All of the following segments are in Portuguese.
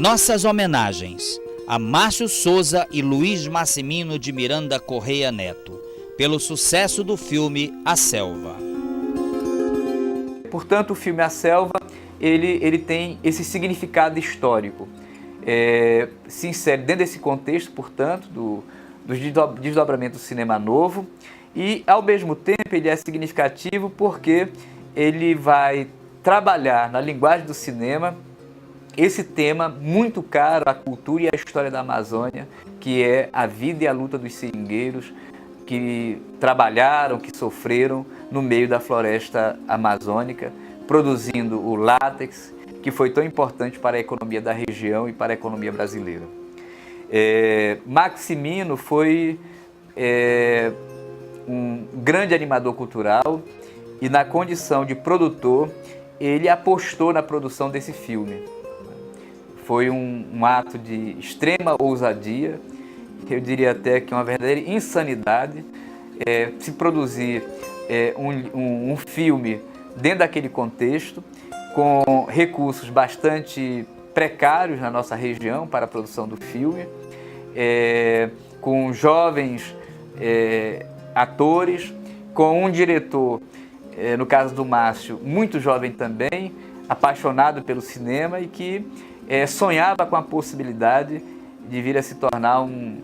Nossas homenagens a Márcio Souza e Luiz Massimino de Miranda Correia Neto, pelo sucesso do filme A Selva. Portanto, o filme A Selva, ele tem esse significado histórico. Se insere dentro desse contexto, portanto, dos desdobramentos do cinema novo, e, ao mesmo tempo, ele é significativo porque ele vai trabalhar na linguagem do cinema esse tema muito caro à cultura e à história da Amazônia, que é a vida e a luta dos seringueiros que trabalharam, que sofreram no meio da floresta amazônica, produzindo o látex, que foi tão importante para a economia da região e para a economia brasileira. Massimino foi um grande animador cultural e, na condição de produtor, ele apostou na produção desse filme. Foi um ato de extrema ousadia, eu diria até que uma verdadeira insanidade, se produzir um filme dentro daquele contexto, com recursos bastante precários na nossa região para a produção do filme, com jovens atores, com um diretor, no caso do Márcio, muito jovem também, apaixonado pelo cinema e que sonhava com a possibilidade de vir a se tornar um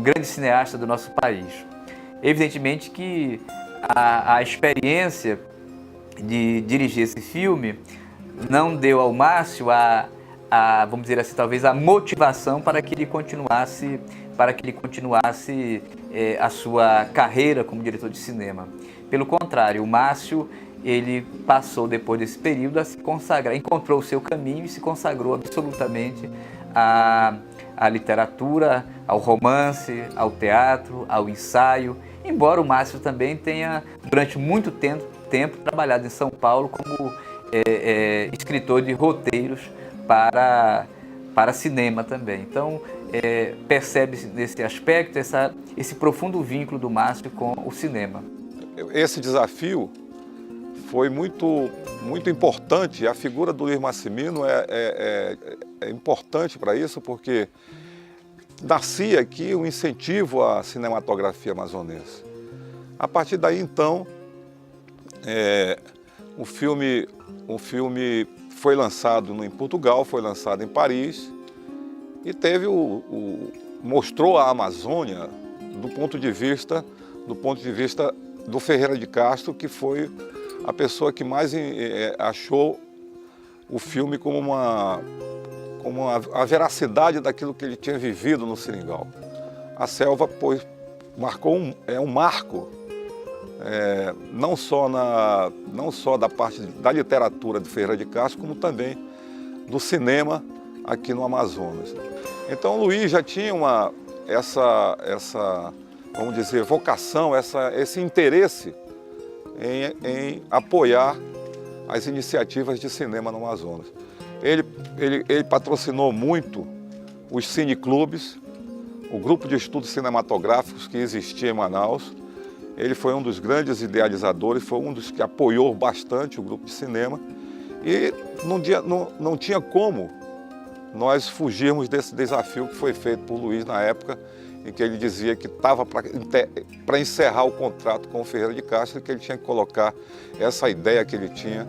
grande cineasta do nosso país. Evidentemente que a experiência de dirigir esse filme não deu ao Márcio vamos dizer assim, talvez a motivação para que ele continuasse a sua carreira como diretor de cinema. Pelo contrário, o Márcio, ele passou, depois desse período, a se consagrar, encontrou o seu caminho e se consagrou absolutamente à literatura, ao romance, ao teatro, ao ensaio, embora o Márcio também tenha, durante muito tempo, trabalhado em São Paulo como escritor de roteiros para cinema também. Então, percebe-se nesse aspecto esse profundo vínculo do Márcio com o cinema. Esse desafio foi muito importante. A figura do Luiz Massimino é importante para isso, porque nascia aqui um incentivo à cinematografia amazonense. A partir daí, então, o filme foi lançado em Portugal, foi lançado em Paris e mostrou a Amazônia do ponto de vista do Ferreira de Castro, que foi a pessoa que mais achou o filme como a veracidade daquilo que ele tinha vivido no Seringal. A Selva, pois, marcou um marco, não só da parte da literatura de Ferreira de Castro, como também do cinema aqui no Amazonas. Então, o Luiz já tinha essa vamos dizer, vocação, esse interesse em apoiar as iniciativas de cinema no Amazonas. Ele patrocinou muito os cineclubes, o grupo de estudos cinematográficos que existia em Manaus. Ele foi um dos grandes idealizadores, foi um dos que apoiou bastante o grupo de cinema. E não tinha como nós fugirmos desse desafio que foi feito por Luiz na época, em que ele dizia que estava para encerrar o contrato com o Ferreira de Castro e que ele tinha que colocar essa ideia que ele tinha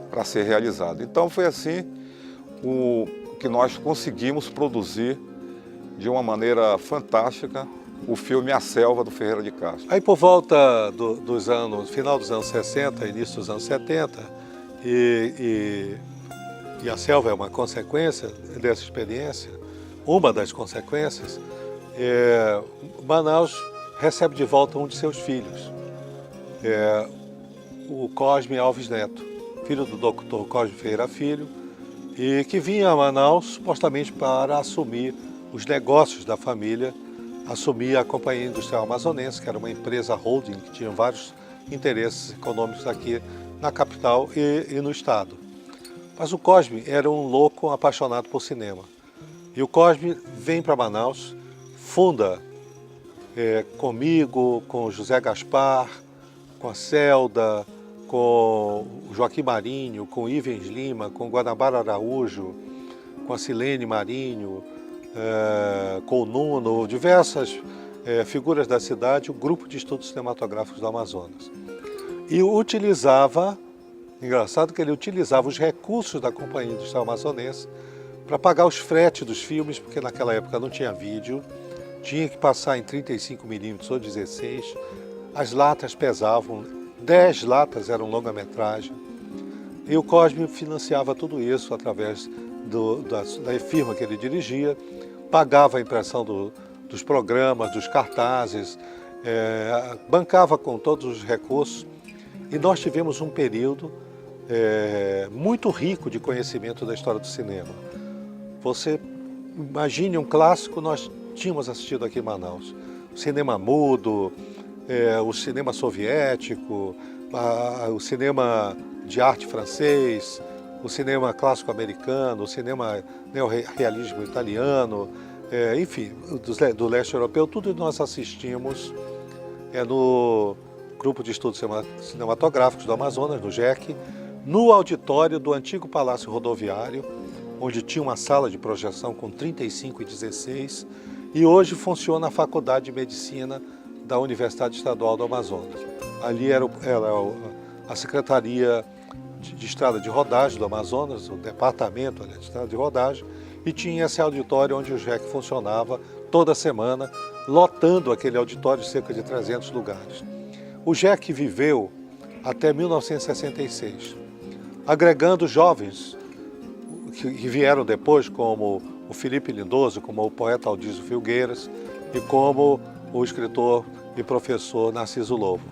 para ser realizada. Então foi assim que nós conseguimos produzir de uma maneira fantástica o filme A Selva, do Ferreira de Castro. Aí por volta final dos anos 60, início dos anos 70, e A Selva é uma consequência dessa experiência, uma das consequências, Manaus recebe de volta um de seus filhos, o Cosme Alves Neto, filho do Dr. Cosme Ferreira Filho, e que vinha a Manaus supostamente para assumir os negócios da família, assumir a Companhia Industrial Amazonense, que era uma empresa holding que tinha vários interesses econômicos aqui na capital e no estado. Mas o Cosme era um louco apaixonado por cinema. E o Cosme vem para Manaus, funda comigo, com o José Gaspar, com a Celda, com o Joaquim Marinho, com o Ivens Lima, com o Guanabara Araújo, com a Silene Marinho, com o Nuno, diversas figuras da cidade, o Grupo de Estudos Cinematográficos do Amazonas. E utilizava, engraçado que ele utilizava os recursos da Companhia Industrial Amazonense para pagar os fretes dos filmes, porque naquela época não tinha vídeo, tinha que passar em 35mm ou 16, as latas pesavam, 10 latas eram longa-metragem, e o Cosme financiava tudo isso através da firma que ele dirigia, pagava a impressão dos programas, dos cartazes, bancava com todos os recursos, e nós tivemos um período muito rico de conhecimento da história do cinema. Você imagine um clássico, nós tínhamos assistido aqui em Manaus. O cinema mudo, o cinema soviético, o cinema de arte francês, o cinema clássico americano, o cinema neorrealismo italiano, enfim, do leste europeu, tudo nós assistimos no Grupo de Estudos Cinematográficos do Amazonas, no GEC, no auditório do antigo Palácio Rodoviário, onde tinha uma sala de projeção com 35 e 16, e hoje funciona a Faculdade de Medicina da Universidade Estadual do Amazonas. Ali era a Secretaria de Estrada de Rodagem do Amazonas, o departamento de Estrada de Rodagem, e tinha esse auditório onde o GEC funcionava toda semana, lotando aquele auditório de cerca de 300 lugares. O GEC viveu até 1966, agregando jovens que vieram depois, como o Felipe Lindoso, como o poeta Aldísio Filgueiras e como o escritor e professor Narciso Lobo.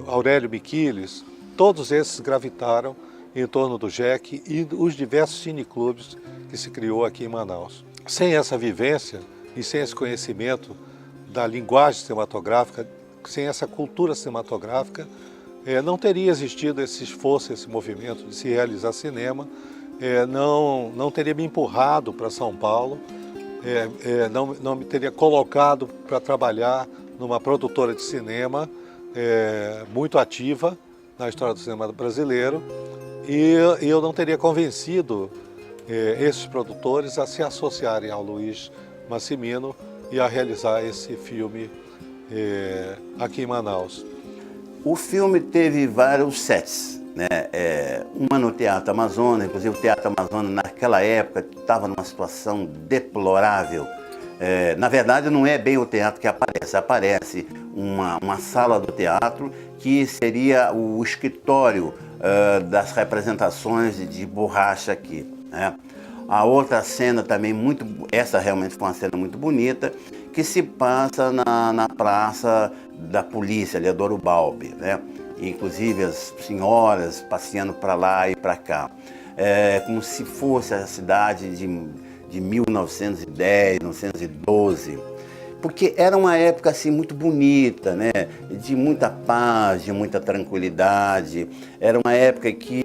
Aurélio Miquiles, todos esses gravitaram em torno do GEC e os diversos cineclubes que se criou aqui em Manaus. Sem essa vivência e sem esse conhecimento da linguagem cinematográfica, sem essa cultura cinematográfica, não teria existido esse esforço, esse movimento de se realizar cinema, não teria me empurrado para São Paulo, não me teria colocado para trabalhar numa produtora de cinema muito ativa na história do cinema brasileiro, e eu não teria convencido esses produtores a se associarem ao Luiz Massimino e a realizar esse filme aqui em Manaus. O filme teve vários sets, né? Uma no Teatro Amazonas, inclusive o Teatro Amazonas naquela época estava numa situação deplorável. Na verdade não é bem o teatro que aparece uma sala do teatro que seria o escritório das representações de borracha aqui, né? A outra cena também essa realmente foi uma cena muito bonita, que se passa na praça da polícia, ali, Adoro Balbi, né? Inclusive as senhoras passeando para lá e para cá. Como se fosse a cidade de 1910, 1912. Porque era uma época assim muito bonita, né? De muita paz, de muita tranquilidade. Era uma época que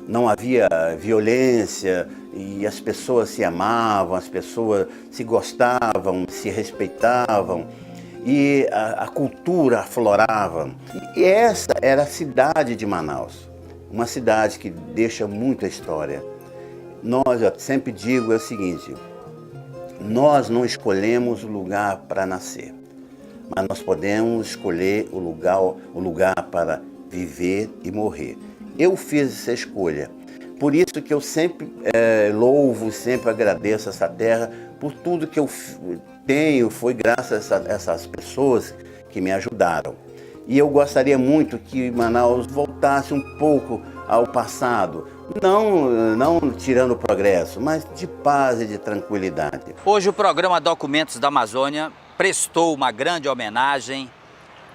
não havia violência e as pessoas se amavam, as pessoas se gostavam, se respeitavam e a cultura aflorava. E essa era a cidade de Manaus, uma cidade que deixa muita história. Eu sempre digo o seguinte: nós não escolhemos o lugar para nascer, mas nós podemos escolher o lugar para viver e morrer. Eu fiz essa escolha, por isso que eu sempre louvo, sempre agradeço essa terra, por tudo que eu tenho, foi graças a essas pessoas que me ajudaram. E eu gostaria muito que Manaus voltasse um pouco ao passado, não tirando o progresso, mas de paz e de tranquilidade. Hoje o programa Documentos da Amazônia prestou uma grande homenagem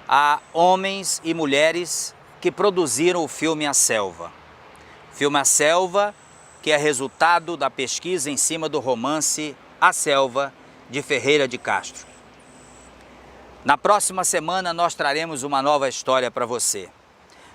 a homens e mulheres que produziram o filme A Selva. Filme A Selva, que é resultado da pesquisa em cima do romance A Selva, de Ferreira de Castro. Na próxima semana nós traremos uma nova história para você.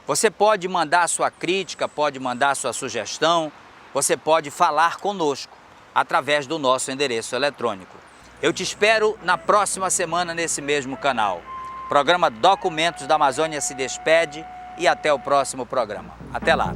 Você pode mandar sua crítica, pode mandar sua sugestão, você pode falar conosco através do nosso endereço eletrônico. Eu te espero na próxima semana nesse mesmo canal. O programa Documentos da Amazônia se despede e até o próximo programa. Até lá!